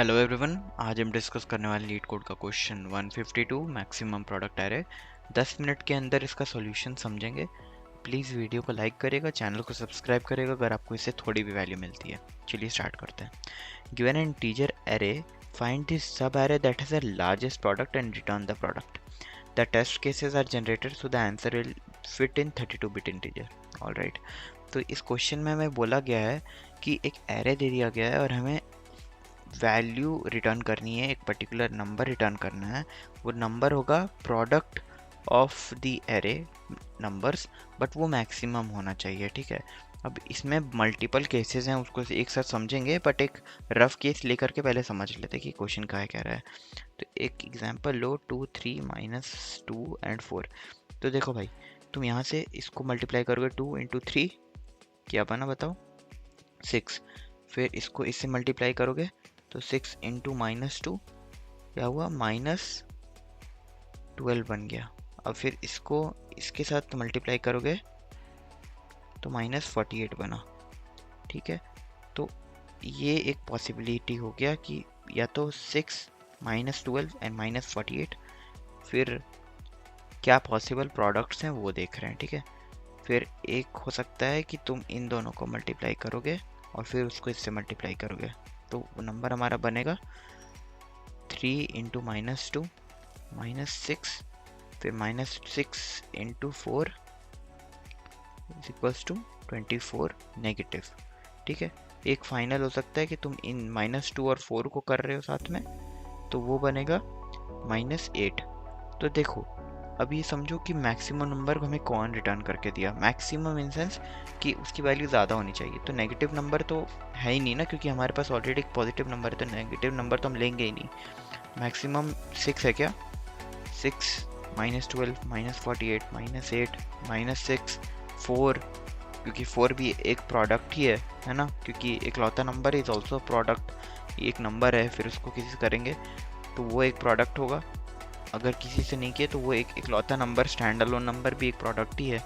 Hello everyone, आज हम discuss करने वाले लीड कोड का question 152 maximum product array. 10 minute के अंदर इसका सॉल्यूशन समझेंगे। प्लीज़ वीडियो को लाइक करेगा, चैनल को सब्सक्राइब करेगा अगर आपको इससे थोड़ी भी वैल्यू मिलती है। चलिए स्टार्ट करते हैं। Given an integer array, find this sub array that has the largest product and return the product. The test cases are generated so the answer will fit in 32-बिट इंटीजर। ऑलराइट, तो इस question में हमें बोला गया है कि एक एरे दे दिया गया है और हमें वैल्यू रिटर्न करनी है, एक पर्टिकुलर नंबर रिटर्न करना है। वो नंबर होगा product of the array numbers, but वो मैक्सिमम होना चाहिए। ठीक है, अब इसमें मल्टीपल केसेस हैं, उसको एक साथ समझेंगे, बट एक रफ केस लेकर के पहले समझ लेते हैं कि क्वेश्चन क्या कह रहा है। तो एक एग्जांपल लो, 2 3 -2 एंड 4। तो देखो भाई, तुम यहाँ से इसको मल्टीप्लाई करोगे, 2 इंटू 3 क्या बना बताओ, 6। फिर इसको इससे मल्टीप्लाई करोगे तो 6 इंटू -2 क्या हुआ, -12 बन गया। अब फिर इसको इसके साथ मल्टीप्लाई करोगे तो -48 बना। ठीक है, तो ये एक पॉसिबिलिटी हो गया कि या तो 6 -12 एंड -48। फिर क्या पॉसिबल प्रोडक्ट्स हैं वो देख रहे हैं। ठीक है, फिर एक हो सकता है कि तुम इन दोनों को मल्टीप्लाई करोगे और फिर उसको इससे मल्टीप्लाई करोगे, तो वो नंबर हमारा बनेगा 3 इंटू -2 -6, फिर -6 into 4 is equals to 24 negative. ठीक है, एक फाइनल हो सकता है कि तुम इन -2 और 4 को कर रहे हो साथ में, तो वो बनेगा -8। तो देखो, अब ये समझो कि मैक्सिमम नंबर को हमें कौन रिटर्न करके दिया। मैक्सिमम इन सेंस कि उसकी वैल्यू ज़्यादा होनी चाहिए। तो नेगेटिव नंबर तो है ही नहीं ना, क्योंकि हमारे पास ऑलरेडी एक पॉजिटिव नंबर है, तो नेगेटिव नंबर तो हम लेंगे ही नहीं। मैक्सिमम 6 है क्या, 6 -12 -48 -8 -6 4, क्योंकि 4 भी एक प्रोडक्ट ही है ना, क्योंकि एक लौता नंबर इज ऑल्सो प्रोडक्ट। एक नंबर है, फिर उसको किसी से करेंगे तो वो एक प्रोडक्ट होगा। अगर किसी से नहीं किए तो वो एक इकलौता नंबर, स्टैंड अलोन नंबर भी एक प्रोडक्ट ही है।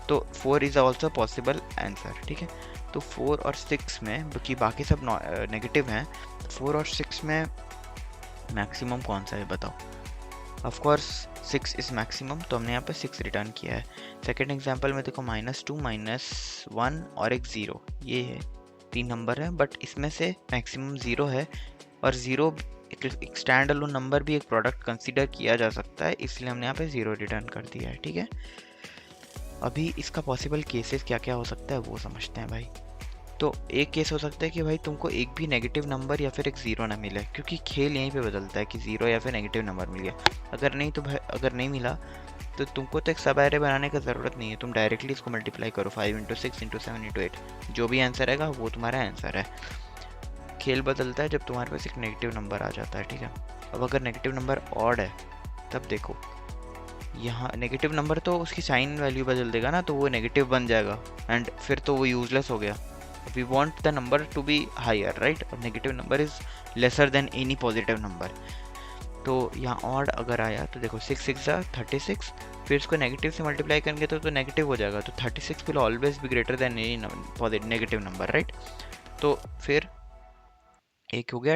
तो 4 इज़ ऑल्सो पॉसिबल आंसर। ठीक है, तो 4 और 6 में, क्योंकि बाकी सब नेगेटिव हैं, 4 और 6 में मैक्सिमम कौन सा है बताओ। ऑफ कोर्स 6 इज़ मैक्सिमम, तो हमने यहाँ पे 6 रिटर्न किया है। सेकेंड एग्जाम्पल में देखो, -2 -1 और एक 0, ये है 3 नंबर है, बट इसमें से मैक्सिमम 0 है, और 0 एक स्टैंड अलोन नंबर भी एक प्रोडक्ट कंसीडर किया जा सकता है, इसलिए हमने यहाँ पे 0 रिटर्न कर दिया है। ठीक है, अभी इसका पॉसिबल केसेस क्या क्या हो सकता है वो समझते हैं भाई। तो एक केस हो सकता है कि भाई तुमको एक भी नेगेटिव नंबर या फिर एक 0 ना मिले, क्योंकि खेल यहीं पे बदलता है कि 0 या फिर नेगेटिव नंबर मिल गया। अगर नहीं तो भाई, अगर नहीं मिला तो तुमको तो एक सब एरे बनाने की ज़रूरत नहीं है, तुम डायरेक्टली इसको मल्टीप्लाई करो 5 इंटू 6 इंटू 7 इंटू 8, जो भी आंसर आएगा वो तुम्हारा आंसर है। खेल बदलता है जब तुम्हारे पास एक नेगेटिव नंबर आ जाता है। ठीक है, अब अगर नेगेटिव नंबर ऑड है, तब देखो यहाँ नेगेटिव नंबर तो उसकी साइन वैल्यू बदल देगा ना, तो वो नेगेटिव बन जाएगा, एंड फिर तो वो यूजलेस हो गया। We want the number to be higher, right, और negative number is lesser than any positive number. तो यहाँ ऑड अगर आया तो देखो 6 6 36, फिर इसको नेगेटिव से मल्टीप्लाई करेंगे तो नेगेटिव हो जाएगा, तो 36 will always be greater than any negative number, right. तो फिर एक हो गया,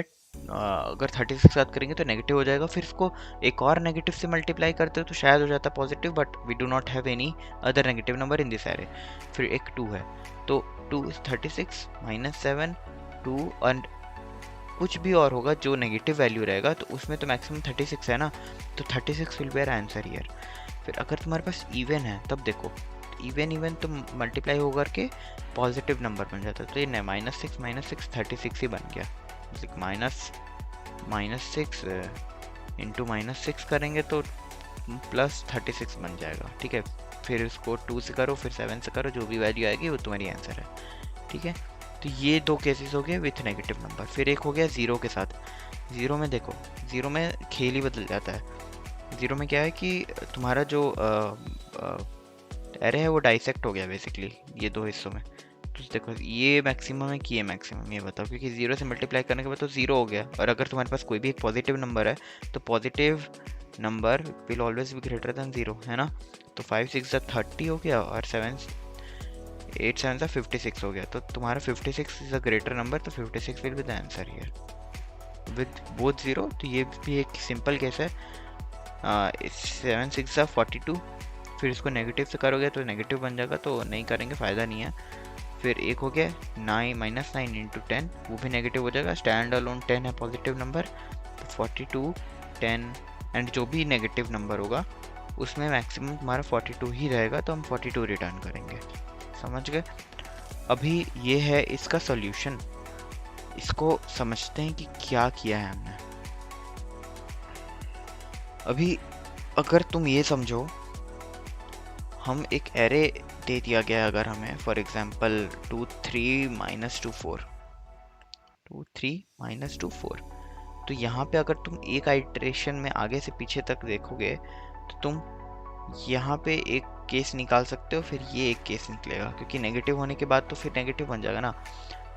अगर 36 के साथ करेंगे तो नेगेटिव हो जाएगा, फिर इसको एक और नेगेटिव से मल्टीप्लाई करते हो तो शायद हो जाता positive, but we do not have any other negative number in this array. फिर एक 2 है, तो 2 इज 36 -7 2, एंड कुछ भी और होगा जो नेगेटिव वैल्यू रहेगा, तो उसमें तो मैक्सिमम 36 है ना, तो 36 will be our answer here. फिर अगर तुम्हारे पास इवन है, तब देखो इवन तो मल्टीप्लाई होकर के पॉजिटिव नंबर बन जाता है, तो ये -6 36 ही बन गया। -6 इंटू -6 करेंगे तो +36 बन जाएगा। ठीक है, फिर इसको 2 से करो, फिर 7 से करो, जो भी वैल्यू आएगी वो तुम्हारी आंसर है। ठीक है, तो ये 2 केसेस हो गए विथ नेगेटिव नंबर। फिर एक हो गया 0 के साथ। 0 में देखो, 0 में खेल ही बदल जाता है। 0 में क्या है कि तुम्हारा जो एरे है वो डाइसेक्ट हो गया बेसिकली ये 2 हिस्सों में। तो देखो, ये मैक्सिमम है कि ये मैक्सिमम, ये बताओ, क्योंकि 0 से मल्टीप्लाई करने के बाद तो 0 हो गया, और अगर तुम्हारे पास कोई भी एक पॉजिटिव नंबर है तो positive number will always be greater than 0, है ना। तो 5 6 30 हो गया, और 7 8 7 56 हो गया, तो तुम्हारा 56 इज अ ग्रेटर नंबर, तो 56 will be the answer here. With both zero, तो ये भी एक सिंपल केस है। 7 6 42, फिर इसको नेगेटिव से करोगे तो नेगेटिव बन जाएगा, तो नहीं करेंगे, फ़ायदा नहीं है। फिर एक हो गया 9 -9 इंटू 10, वो भी नेगेटिव हो जाएगा। स्टैंड अलोन 10 है पॉजिटिव नंबर, तो 42 10 एंड जो भी नेगेटिव नंबर होगा उसमें मैक्सिमम तुम्हारा 42 ही रहेगा, तो हम 42 रिटर्न करेंगे। समझ गए? अभी ये है इसका सॉल्यूशन। इसको समझते हैं कि क्या किया है हमने। अभी अगर तुम ये समझो, हम एक एरे दे दिया गया अगर हमें, फॉर एग्जांपल 2 3 -2 4, 2 3 -2 4, तो यहाँ पे अगर तुम एक आइटरेशन में आगे से पीछे तक देखोगे तो तुम यहाँ पे एक केस निकाल सकते हो, फिर ये एक केस निकलेगा, क्योंकि नेगेटिव होने के बाद तो फिर नेगेटिव बन जाएगा ना।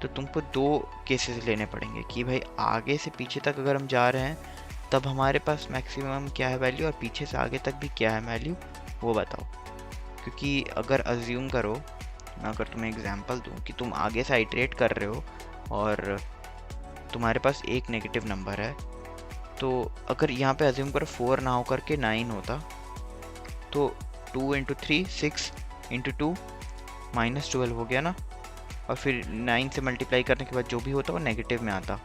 तो तुमको दो केसेस लेने पड़ेंगे कि भाई आगे से पीछे तक अगर हम जा रहे हैं तब हमारे पास मैक्सिमम क्या है वैल्यू, और पीछे से आगे तक भी क्या है वैल्यू, वो बताओ। क्योंकि अगर अज्यूम करो, मैं अगर तुम्हें एग्जांपल दूं कि तुम आगे से आइटरेट कर रहे हो और तुम्हारे पास एक नेगेटिव नंबर है, तो अगर यहाँ पे अज्यूम करो 4 ना होकर के 9 होता, तो 2 × 3 6 × 2 -12 हो गया ना, और फिर 9 से मल्टीप्लाई करने के बाद जो भी होता वो नेगेटिव में आता,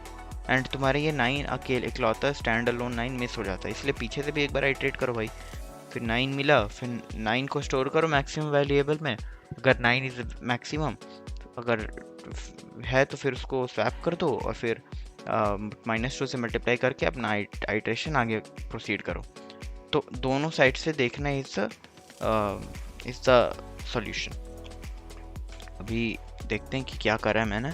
एंड तुम्हारे ये 9 अकेले इकलौता स्टैंड अलोन 9 मिस हो जाता है। इसलिए पीछे से भी एक बार आइटरेट करो भाई, फिर 9 मिला, फिर 9 को स्टोर करो मैक्सिमम वेरिएबल में। अगर 9 इज मैक्सिमम, अगर है तो फिर उसको स्वैप कर दो, और फिर -2 से मल्टीप्लाई करके अपना आइटरेशन आगे प्रोसीड करो। तो दोनों साइड से देखना इज द सॉल्यूशन। अभी देखते हैं कि क्या करा है मैंने।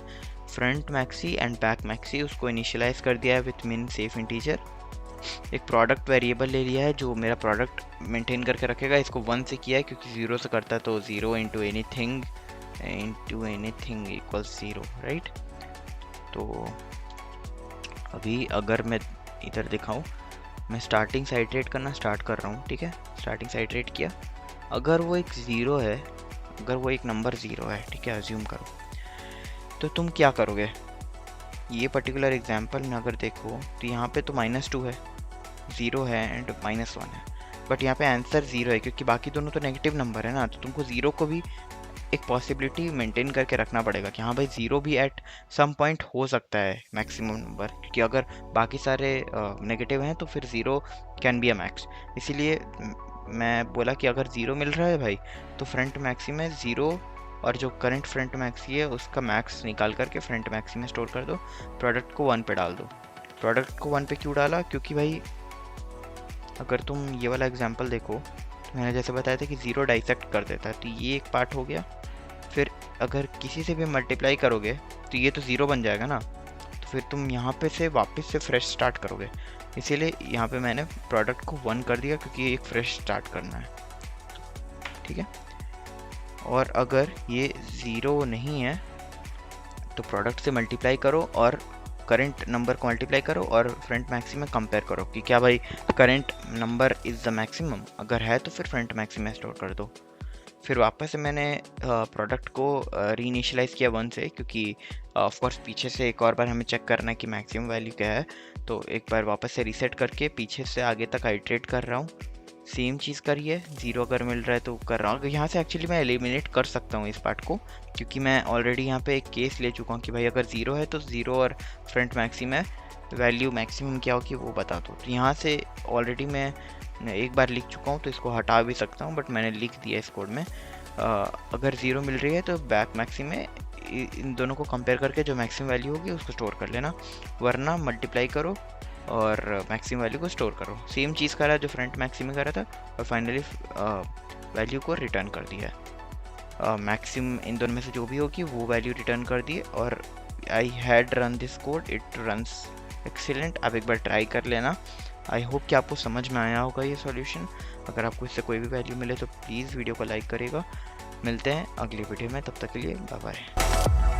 Front maxi and back maxi उसको इनिशियलाइज कर दिया है विथ मिन सेफ इंटीजर। एक प्रोडक्ट वेरिएबल ले लिया है जो मेरा प्रोडक्ट मेंटेन करके रखेगा। इसको 1 से किया है क्योंकि 0 से करता है, तो 0 × एनीथिंग इक्वल्स 0, राइट। तो अभी अगर मैं इधर दिखाऊं, मैं स्टार्टिंग से आइटरेट करना स्टार्ट कर रहा हूँ, ठीक है। स्टार्टिंग से आइटरेट किया, अगर वो एक 0 है, अगर वो एक नंबर 0 है, ठीक है, अज्यूम करो, तो तुम क्या करोगे। ये पर्टिकुलर एग्जांपल में अगर देखो तो यहाँ पे तो -2 है, 0 है एंड -1 है, बट यहाँ पे आंसर 0 है क्योंकि बाकी दोनों तो नेगेटिव नंबर है ना। तो तुमको 0 को भी एक पॉसिबिलिटी मेंटेन करके रखना पड़ेगा कि हाँ भाई 0 भी एट सम पॉइंट हो सकता है मैक्सिमम नंबर, क्योंकि अगर बाकी सारे नेगेटिव हैं तो फिर 0 कैन बी अ मैक्स। इसीलिए मैं बोला कि अगर 0 मिल रहा है भाई तो फ्रंट मैक्सी में 0 और जो करंट फ्रंट मैक्सी है उसका मैक्स निकाल करके फ्रंट मैक्सी में स्टोर कर दो, प्रोडक्ट को 1 पे डाल दो। प्रोडक्ट को 1 पे क्यों डाला, क्योंकि भाई अगर तुम ये वाला एग्जांपल देखो तो मैंने जैसे बताया था कि 0 डाइसेक्ट कर देता है, तो ये एक पार्ट हो गया। फिर अगर किसी से भी मल्टीप्लाई करोगे तो ये तो 0 बन जाएगा ना, तो फिर तुम यहाँ पे से वापस से फ्रेश स्टार्ट करोगे। इसीलिए यहाँ पे मैंने प्रोडक्ट को 1 कर दिया क्योंकि एक फ्रेश स्टार्ट करना है, ठीक है। और अगर ये 0 नहीं है तो प्रोडक्ट से मल्टीप्लाई करो और करंट नंबर को मल्टीप्लाई करो और फ्रंट मैक्सिमम कंपेयर करो कि क्या भाई current number is the maximum, अगर है तो फिर फ्रंट मैक्सिमम स्टोर कर दो। फिर वापस से मैंने प्रोडक्ट को रीइनिशियलाइज़ किया 1 से, क्योंकि ऑफकोर्स पीछे से एक और बार हमें चेक करना है कि मैक्सिमम वैल्यू क्या है। तो एक बार वापस से रीसेट करके पीछे से आगे तक आइटरेट कर रहा हूँ। सेम चीज़ करिए, 0 अगर मिल रहा है तो कर रहा हूँ। यहाँ से एक्चुअली मैं एलिमिनेट कर सकता हूँ इस पार्ट को, क्योंकि मैं ऑलरेडी यहाँ पे एक केस ले चुका हूँ कि भाई अगर 0 है तो 0 और फ्रंट मैक्सिमम है, वैल्यू मैक्सिमम क्या होगी वो बता दो। तो यहाँ से ऑलरेडी मैं एक बार लिख चुका हूँ तो इसको हटा भी सकता हूँ, बट मैंने लिख दिया इस कोड में। अगर 0 मिल रही है तो बैक मैक्सिमम में इन दोनों को कंपेयर करके जो मैक्सिमम वैल्यू होगी उसको स्टोर कर लेना, वरना मल्टीप्लाई करो और मैक्सिमम वैल्यू को स्टोर करो। सेम चीज़ करा जो फ्रंट मैक्सिमम करा था, और फाइनली वैल्यू को रिटर्न कर दिया। मैक्सिमम इन दोनों में से जो भी होगी वो वैल्यू रिटर्न कर दिए। और I had run this code, it runs excellent. आप एक बार ट्राई कर लेना। आई होप कि आपको समझ में आया होगा ये सॉल्यूशन। अगर आपको इससे कोई भी वैल्यू मिले तो प्लीज़ वीडियो को लाइक करेगा। मिलते हैं अगली वीडियो में, तब तक के लिए बाय बाय।